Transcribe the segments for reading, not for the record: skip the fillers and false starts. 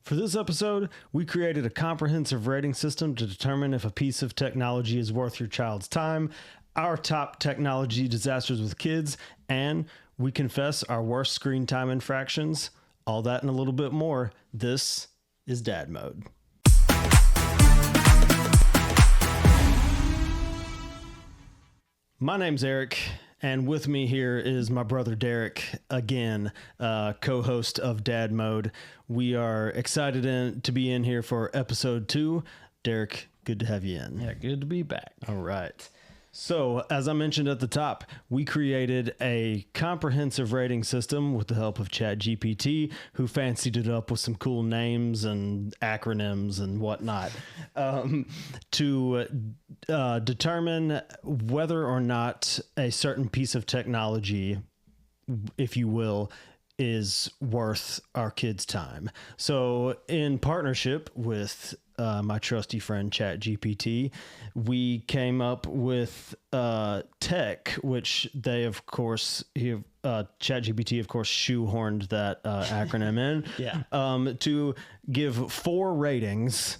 For this episode, we created a comprehensive rating system to determine if a piece of technology is worth your child's time, our top technology disasters with kids, and we confess our worst screen time infractions. All that and a little bit more. This is Dad Mode. My name's Eric, and with me here is my brother Derek, again, co-host of Dad Mode. We are excited to be in here for episode 2. Derek, good to have you in. Yeah, good to be back. All right. So, as I mentioned at the top, we created a comprehensive rating system with the help of ChatGPT, who fancied it up with some cool names and acronyms and whatnot, to determine whether or not a certain piece of technology, if you will, is worth our kids' time. So, in partnership with my trusty friend ChatGPT, we came up with tech, which they, of course, ChatGPT, of course, shoehorned that acronym in. Yeah. To give 4 ratings.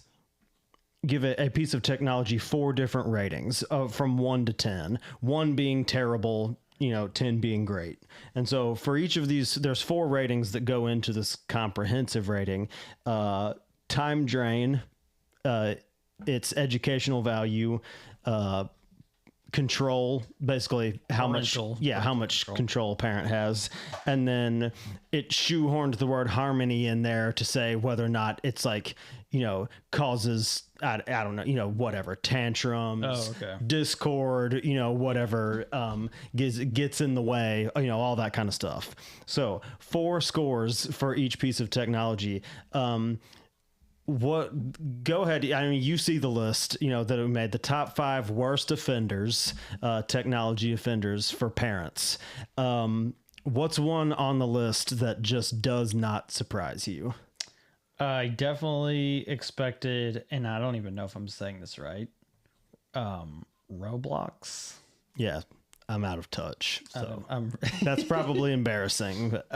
Give a piece of technology 4 different ratings from 1 to 10. 1 being terrible, 10 being great. And so for each of these, there's 4 ratings that go into this comprehensive rating. Time drain, its educational value, control, basically how much control a parent has. And then it shoehorned the word harmony in there to say whether or not it's like, causes, I don't know, whatever, tantrums, discord, whatever, gets in the way, all that kind of stuff. So 4 scores for each piece of technology. Go ahead. I mean, you see the list, that we made. The top 5 worst offenders, technology offenders for parents. What's one on the list that just does not surprise you? I definitely expected, and I don't even know if I'm saying this right, Roblox. Yeah, I'm out of touch. So I'm that's probably embarrassing. But.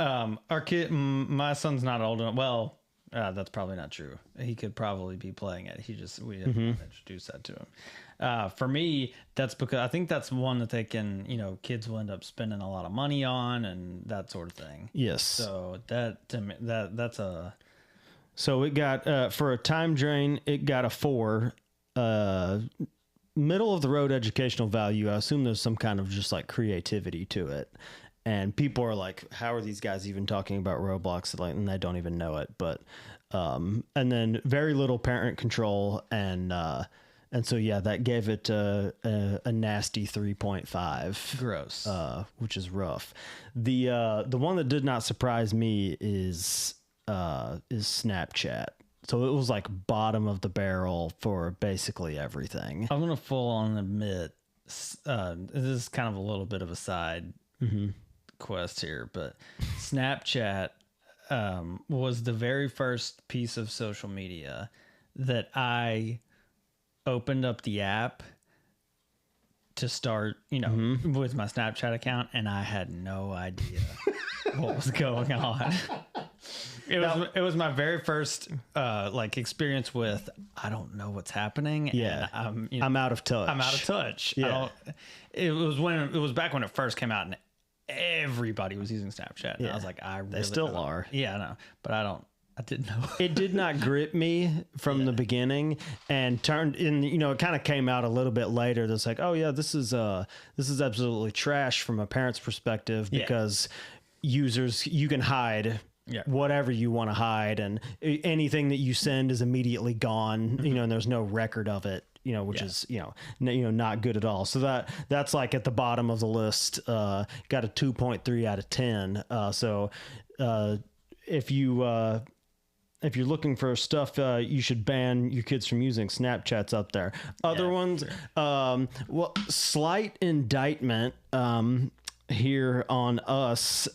Our kid, my son's not old enough. Well, that's probably not true. He could probably be playing it. We didn't introduce that to him. For me, that's because I think that's one that they can, kids will end up spending a lot of money on and that sort of thing. Yes. So that to me, that's a. So it got for a time drain, it got a 4. Middle of the road educational value. I assume there's some kind of just like creativity to it. And people are like, how are these guys even talking about Roblox? And they don't even know it. But, and then very little parent control. And so, yeah, that gave it a nasty 3.5. Gross. Which is rough. The one that did not surprise me is Snapchat. So it was like bottom of the barrel for basically everything. I'm going to full on admit, this is kind of a little bit of a side quest here, but Snapchat was the very first piece of social media that I opened up the app to start, with my Snapchat account, and I had no idea what was going on. It was my very first experience with I don't know what's happening. Yeah, and I'm out of touch. I'm out of touch. Yeah. It was back when it first came out, and everybody was using Snapchat. And I was like, they still are. Yeah, I know, but I didn't know. It did not grip me from the beginning, and turned in. It kind of came out a little bit later. That's like, oh yeah, this is absolutely trash from a parent's perspective because users, you can hide whatever you want to hide, and anything that you send is immediately gone. And there's no record of it. Which is not good at all. So that's like at the bottom of the list. Got a 2.3 out of 10. So if you're looking for stuff, you should ban your kids from using Snapchat's up there. Other ones, slight indictment. here on us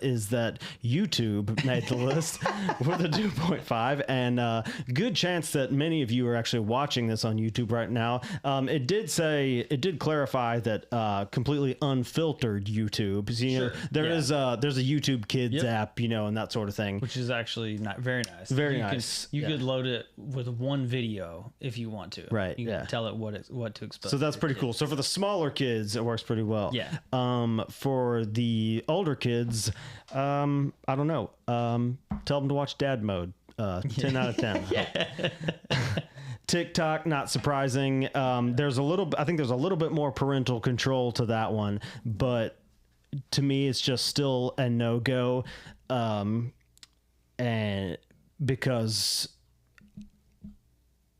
is that YouTube made the list with a 2.5, and good chance that many of you are actually watching this on YouTube right now. It did clarify that completely unfiltered YouTube. So, Sure. there's a YouTube Kids app, and that sort of thing, which is actually not very nice. Very nice. You could load it with one video if you want to. Right. You can tell it what to expect. So that's pretty cool. So for the smaller kids, it works pretty well. Yeah. For the older kids, I don't know. Tell them to watch Dad Mode. 10 out of 10. TikTok, not surprising. I think there's a little bit more parental control to that one, but to me, it's just still a no-go. And because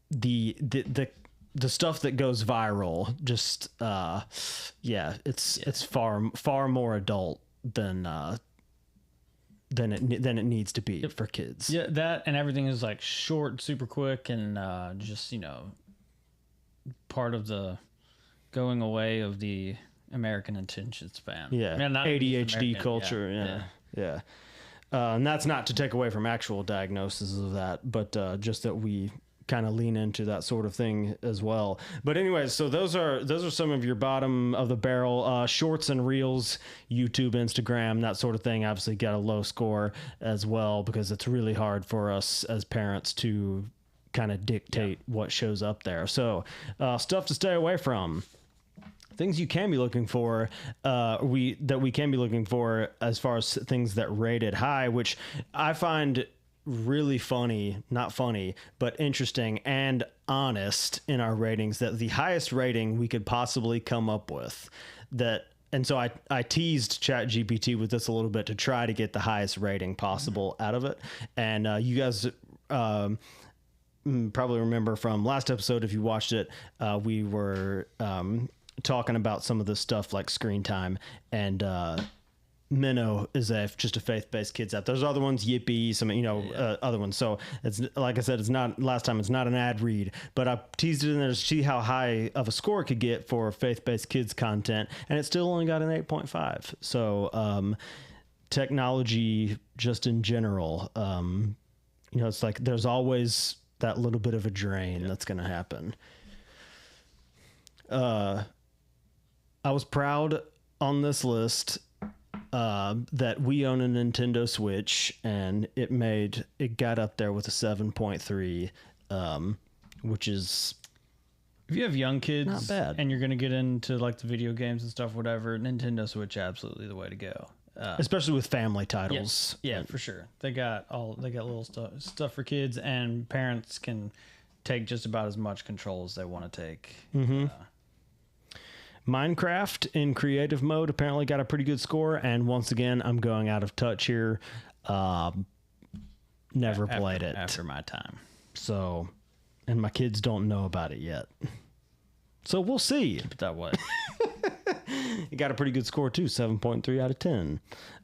the stuff that goes viral just it's far more adult than it needs to be for kids. Yeah, that and everything is like short, super quick, and just part of the going away of the American attention span. Yeah, not ADHD culture. Yeah. And that's not to take away from actual diagnoses of that, but just that we kind of lean into that sort of thing as well. But anyways, so those are some of your bottom of the barrel shorts and reels, YouTube, Instagram, that sort of thing. Obviously got a low score as well because it's really hard for us as parents to kind of dictate what shows up there. So stuff to stay away from. Things you can be looking for, we can be looking for as far as things that rated high, which I find really not funny, but interesting and honest in our ratings, that the highest rating we could possibly come up with and so I teased ChatGPT with this a little bit to try to get the highest rating possible out of it. And you guys probably remember from last episode, if you watched it, we were talking about some of the stuff like screen time, and Minnow is just a faith-based kids app. There's other ones, Yippee, some other ones. So it's like I said, it's not an ad read, but I teased it in there to see how high of a score it could get for faith-based kids content, and it still only got an 8.5. So technology, just in general, it's like there's always that little bit of a drain that's going to happen. I was proud on this list that we own a Nintendo Switch, and it got up there with a 7.3, which is, if you have young kids, not bad, and you're going to get into like the video games and stuff, whatever, Nintendo Switch absolutely the way to go. Especially with family titles. Yeah, for sure. They got little stuff for kids, and parents can take just about as much control as they want to take. Mm-hmm. Minecraft in creative mode apparently got a pretty good score, and once again, I'm going out of touch here. Never played it after my time. So, and my kids don't know about it yet. So we'll see. But that way. It got a pretty good score too, 7.3 out of 10.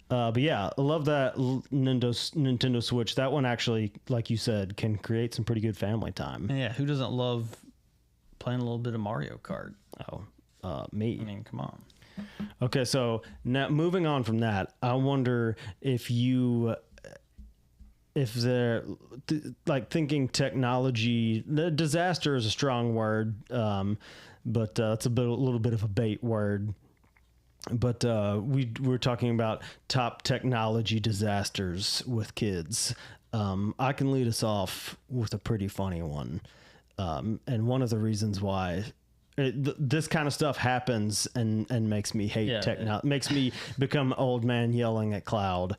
But yeah, I love that Nintendo Switch. That one actually, like you said, can create some pretty good family time. Yeah, who doesn't love playing a little bit of Mario Kart? Oh, me. I mean, come on. Okay, so now moving on from that, I wonder if they're like thinking technology. Disaster is a strong word, but it's a little bit of a bait word. But we're talking about top technology disasters with kids. I can lead us off with a pretty funny one, and one of the reasons why this kind of stuff happens and makes me hate technology, makes me become old man yelling at cloud.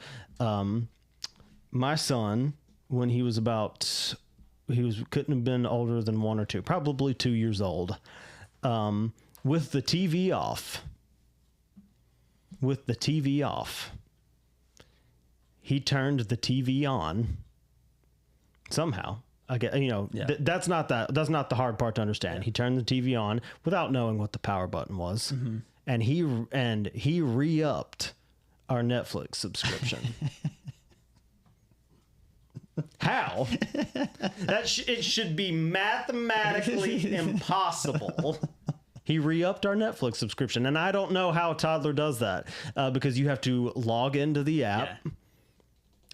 My son, when he was couldn't have been older than 1 or 2, probably 2 years old, with the TV off, he turned the TV on somehow. I get, that's not the hard part to understand. Yeah. He turned the TV on without knowing what the power button was, and he re-upped our Netflix subscription. How? It should be mathematically impossible. He re-upped our Netflix subscription, and I don't know how a toddler does that because you have to log into the app. Yeah.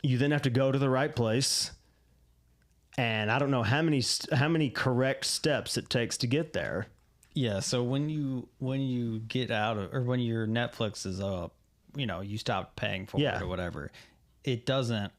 You then have to go to the right place, and I don't know how many correct steps it takes to get there. Yeah, so when you get out of, or when your Netflix is up, you stop paying for it or whatever, it doesn't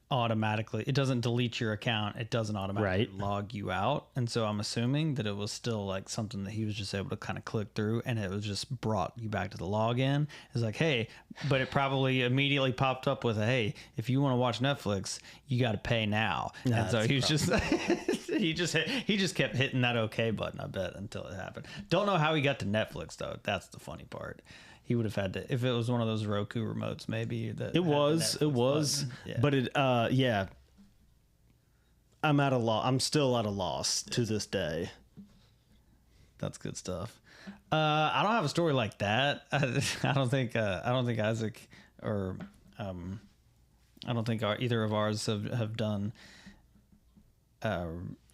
delete your account. It doesn't automatically log you out. And so I'm assuming that it was still like something that he was just able to kind of click through, and it was just brought you back to the login. It's like, hey, but it probably immediately popped up with a, hey, if you want to watch Netflix, you got to pay now. And so he was just, he just kept hitting that okay button, I bet, until it happened. Don't know how he got to Netflix though. That's the funny part. He would have had to, if it was one of those Roku remotes, maybe that it was, yeah. but yeah, I'm still at a loss to this day. That's good stuff. I don't have a story like that. I don't think Isaac or, I don't think either of ours have done,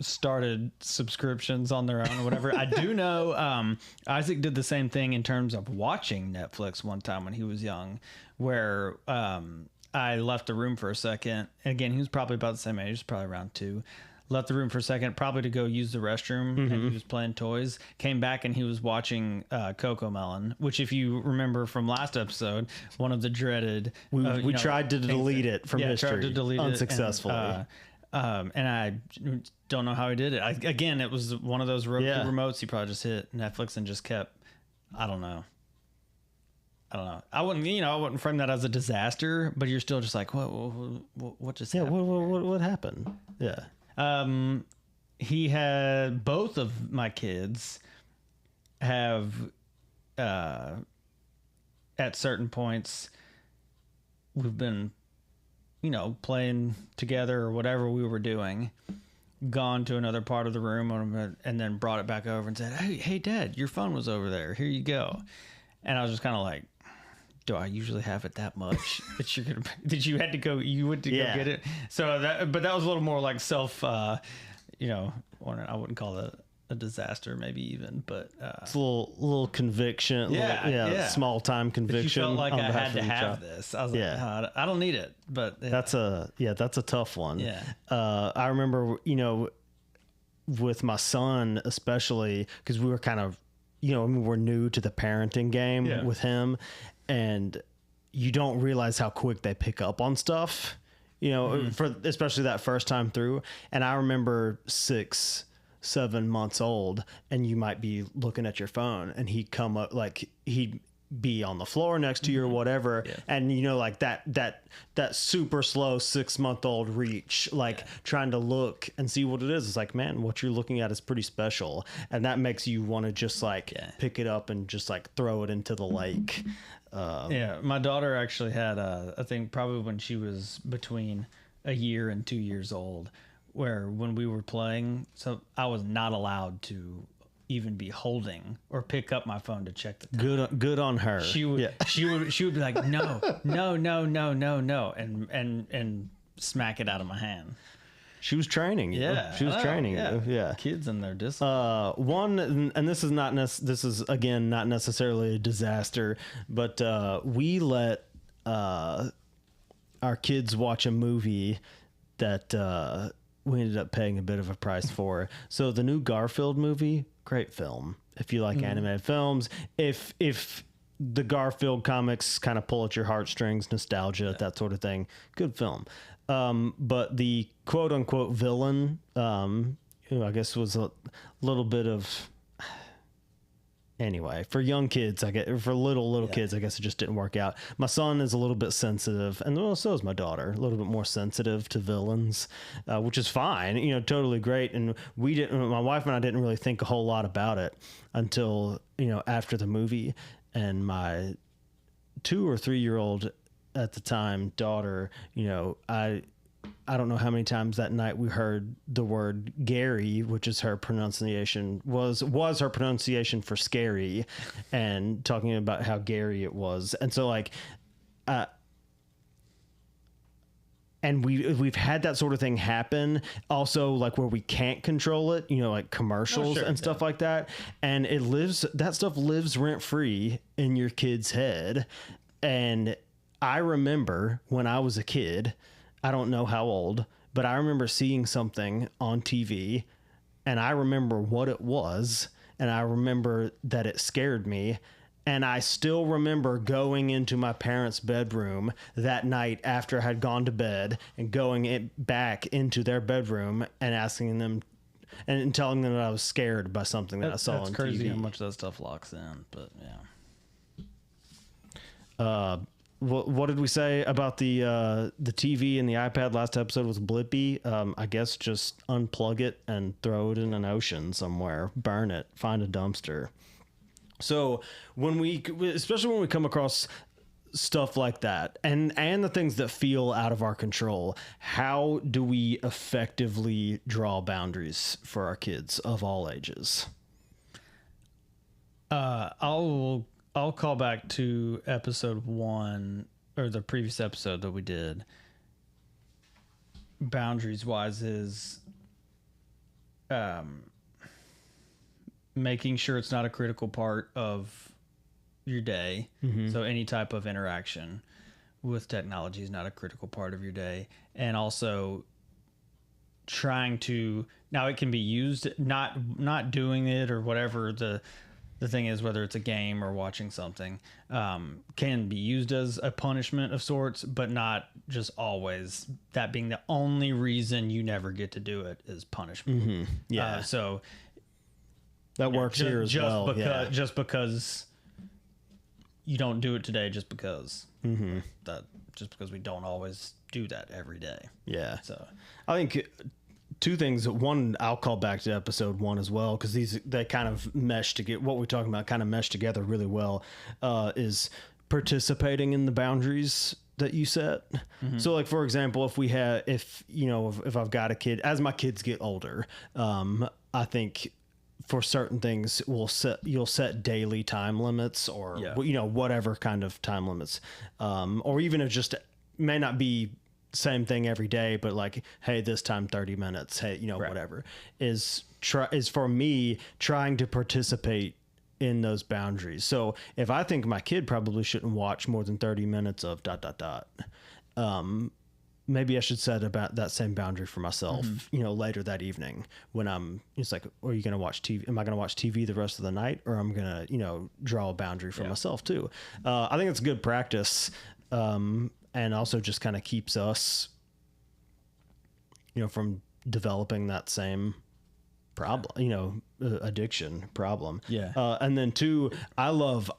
started subscriptions on their own or whatever. I do know Isaac did the same thing in terms of watching Netflix one time when he was young, where I left the room for a second. And again, he was probably about the same age, probably around 2. Left the room for a second, probably to go use the restroom, and he was playing toys. Came back and he was watching Coco Melon, which, if you remember from last episode, one of the dreaded. We tried to delete it from history, tried to delete unsuccessfully. And I don't know how he did it. Again, it was one of those Roku remotes. He probably just hit Netflix and just kept. I don't know. I wouldn't frame that as a disaster, but you're still just like, what just happened? What happened? Yeah. He had, both of my kids have, at certain points, we've been, playing together or whatever we were doing, gone to another part of the room and then brought it back over and said, hey, Dad, your phone was over there. Here you go. And I was just kind of like, do I usually have it that much that you're gonna? Did you had to go? You went to go get it. So but that was a little more like self. I wouldn't call it a disaster, maybe even, but it's a little conviction. Small time conviction. You felt like I had to have this. I was like, I don't need it, but that's a tough one. Yeah. I remember, with my son especially, because we were kind of, we're new to the parenting game with him. And you don't realize how quick they pick up on stuff, for especially that first time through. And I remember 6, 7 months old, and you might be looking at your phone, and he'd come up, like he'd be on the floor next to you or whatever. Yeah. And like that super slow 6-month-old reach, trying to look and see what it is. It's like, man, what you're looking at is pretty special. And that makes you want to just pick it up and just throw it into the lake. My daughter actually had I think probably when she was between 1 year and 2 years old, where when we were playing, so I was not allowed to even be holding or pick up my phone to check the time. Good on her. She would be like, no, and smack it out of my hand. She was training you. Yeah, she was training you. Yeah, kids and their discipline. And this is again not necessarily a disaster, but we let our kids watch a movie that we ended up paying a bit of a price for. So the new Garfield movie, great film. If you like animated films, if the Garfield comics kind of pull at your heartstrings, nostalgia, that sort of thing, good film. But the quote unquote villain, who I guess was a little bit of, anyway, for young kids, for little kids, I guess it just didn't work out. My son is a little bit sensitive, and so is my daughter, a little bit more sensitive to villains, which is fine, totally great. And my wife and I didn't really think a whole lot about it until, after the movie. And my 2 or 3 year old at the time daughter, I don't know how many times that night we heard the word Gary, which is her pronunciation, was her pronunciation for scary, and talking about how Gary it was. And so and we've had that sort of thing happen also, like where we can't control it, like commercials and stuff like that. And that stuff lives rent free in your kid's head. And I remember when I was a kid, I don't know how old, but I remember seeing something on TV, and I remember what it was, and I remember that it scared me. And I still remember going into my parents' bedroom that night after I had gone to bed, and going back into their bedroom and asking them and telling them that I was scared by something that I saw on TV. That's crazy how much that stuff locks in, but yeah. What did we say about the TV and the iPad last episode was blippy? I guess just unplug it and throw it in an ocean somewhere, burn it, find a dumpster. So especially when we come across stuff like that and the things that feel out of our control, how do we effectively draw boundaries for our kids of all ages? I'll call back to episode 1 or the previous episode that we did. Boundaries wise is making sure it's not a critical part of your day. So any type of interaction with technology is not a critical part of your day. And also trying to, now it can be used, not doing it or whatever the thing is, whether it's a game or watching something, can be used as a punishment of sorts, but not just always that being the only reason you never get to do it is punishment. So that works here as well. Just because you don't do it today, just because we don't always do that every day. Yeah. So I think two things. One, I'll call back to episode 1 as well, because they kind of mesh to get what we're talking about kind of mesh together really well. Is participating in the boundaries that you set. So like, for example, if I've got a kid, as my kids get older, I think for certain things you'll set daily time limits or whatever kind of time limits, or even if just may not be same thing every day, but like, hey, this time 30 minutes, hey, whatever is for me trying to participate in those boundaries. So if I think my kid probably shouldn't watch more than 30 minutes of ... maybe I should set about that same boundary for myself, later that evening when it's like, are you going to watch TV? Am I going to watch TV the rest of the night, or I'm going to, draw a boundary for myself too. I think it's good practice. And also just kind of keeps us, from developing that same problem, addiction problem. Yeah. And then 2, I love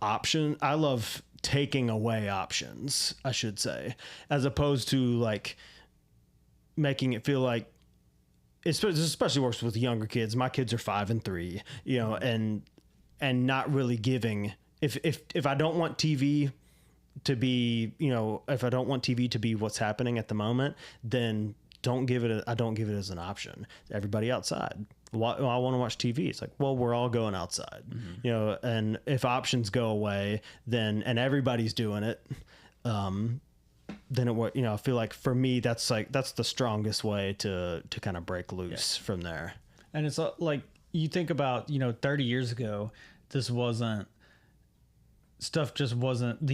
taking away options, I should say, as opposed to like making it feel like, especially works with younger kids. My kids are 5 and 3, and not really giving, if I don't want TV to be, if I don't want TV to be what's happening at the moment, then I don't give it as an option. Everybody outside. Well, I want to watch TV. It's like, well, we're all going outside, and if options go away, and everybody's doing it, then I feel like for me, that's the strongest way to kind of break loose from there. And it's like, you think about, 30 years ago, the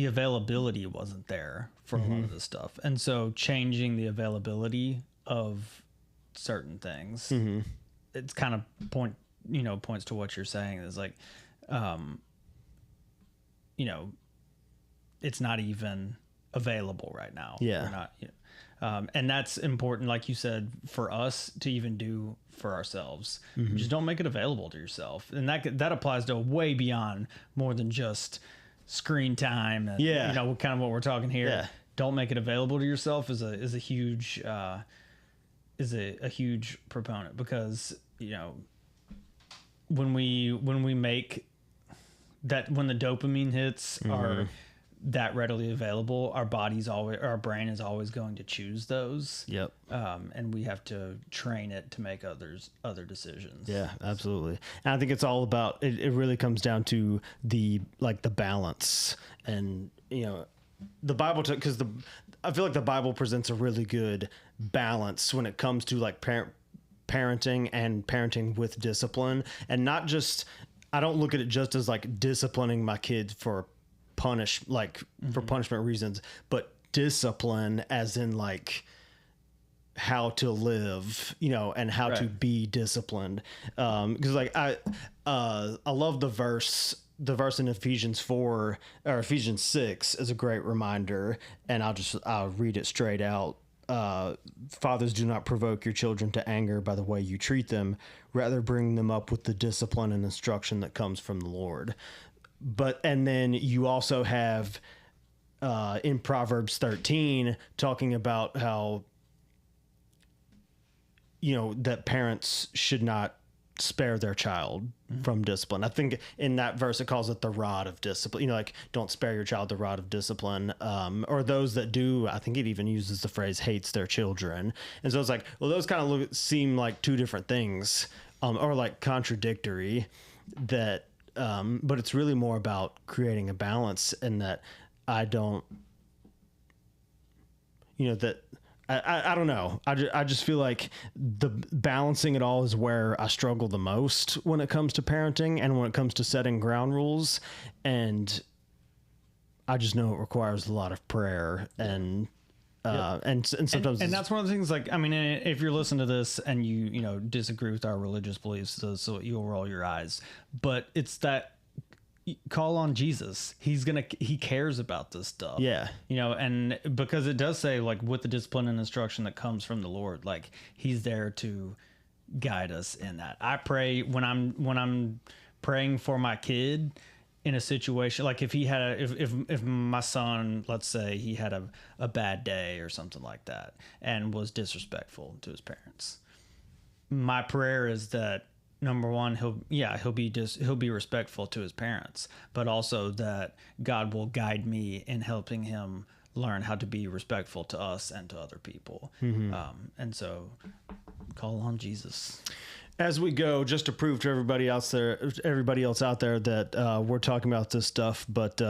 availability wasn't there for a lot of this stuff. And so changing the availability of certain things, it's kind of points to what you're saying is like, it's not even available right now. Yeah. We're not, and that's important, like you said, for us to even do for ourselves. Just don't make it available to yourself. And that applies to way beyond more than just screen time and kind of what we're talking here. Yeah. Don't make it available to yourself is a huge proponent, because when we make that, when the dopamine hits are that readily available, our brain is always going to choose those. Yep. And we have to train it to make other decisions. Yeah, absolutely. And I think it's all about, it really comes down to the balance, and, the Bible, because I feel like the Bible presents a really good balance when it comes to like parenting and parenting with discipline, and not just, I don't look at it just as like disciplining my kids for for punishment reasons, but discipline as in like how to live, and how to be disciplined. Because like I love the verse in Ephesians 4 or Ephesians 6 is a great reminder, and I'll read it straight out. Fathers, do not provoke your children to anger by the way you treat them. Rather, bring them up with the discipline and instruction that comes from the Lord. And then you also have in Proverbs 13 talking about how, that parents should not spare their child from discipline. I think in that verse it calls it the rod of discipline. Like, don't spare your child the rod of discipline. Or those that do, I think it even uses the phrase hates their children. And so it's like, well, those kind of seem like two different things, or like contradictory. But it's really more about creating a balance, and that I don't, that I don't know. I just feel like the balancing it all is where I struggle the most when it comes to parenting and when it comes to setting ground rules. And I just know it requires a lot of prayer and sometimes and that's one of the things, like, I mean, if you're listening to this and you disagree with our religious beliefs, so you'll roll your eyes, but it's that call on Jesus. He cares about this stuff. Yeah. And because it does say, like, with the discipline and instruction that comes from the Lord, like, he's there to guide us in that. I pray when I'm praying for my kid in a situation, like if he had if my son, let's say he had a bad day or something like that and was disrespectful to his parents, my prayer is that, number one, he'll be respectful to his parents, but also that God will guide me in helping him learn how to be respectful to us and to other people. Mm-hmm. And so call on Jesus. As we go, just to prove to everybody else out there that we're talking about this stuff, but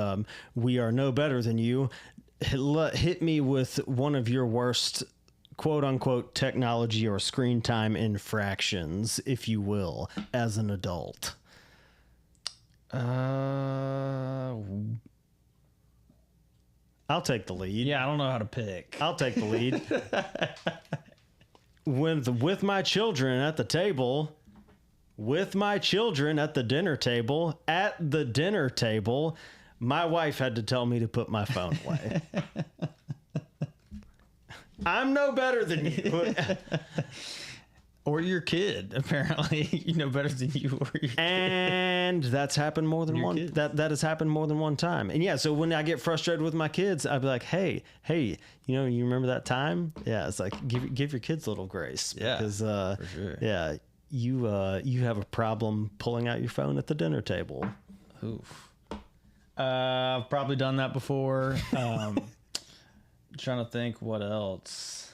we are no better than you. Hit me with one of your worst quote unquote technology or screen time infractions, if you will, as an adult. I'll take the lead. Yeah, I don't know how to pick. I'll take the lead. With my children at the table, with my children at the dinner table, my wife had to tell me to put my phone away. I'm no better than you. Or your kid, apparently. You know better than you or your kid. And that's happened more than one. That has happened more than one time. And yeah, so when I get frustrated with my kids, I'd be like, hey, you remember that time? Yeah, it's like give your kids a little grace. Yeah, because for sure. Yeah, you have a problem pulling out your phone at the dinner table. Oof. I've probably done that before. Trying to think what else.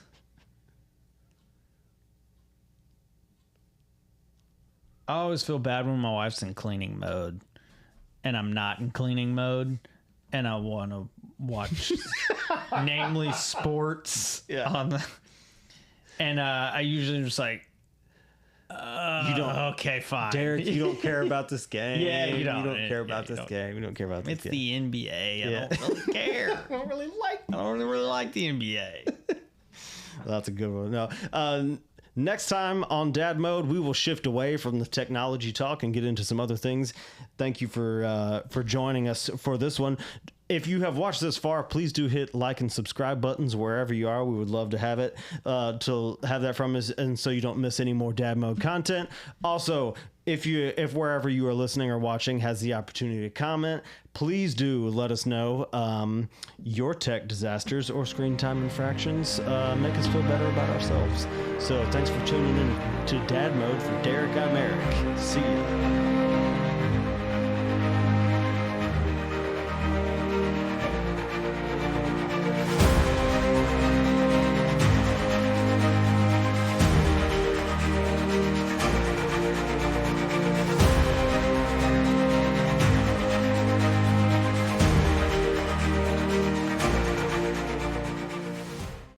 I always feel bad when my wife's in cleaning mode and I'm not in cleaning mode and I want to watch namely sports on the, and I usually just like, you don't. Okay, fine. Derek, you don't care about this game. Yeah, you don't care about this game. You don't care about this game. It's the NBA. I don't really care. I don't really like the NBA. Well, that's a good one. No. Next time on Dad Mode, we will shift away from the technology talk and get into some other things. Thank you for joining us for this one. If you have watched this far, please do hit like and subscribe buttons wherever you are. We would love to have it, to have that from us, and so you don't miss any more Dad Mode content. Also, if wherever you are listening or watching has the opportunity to comment, please do let us know your tech disasters or screen time infractions. Make us feel better about ourselves. So thanks for tuning in to Dad Mode. For Derek, I'm Eric. See you.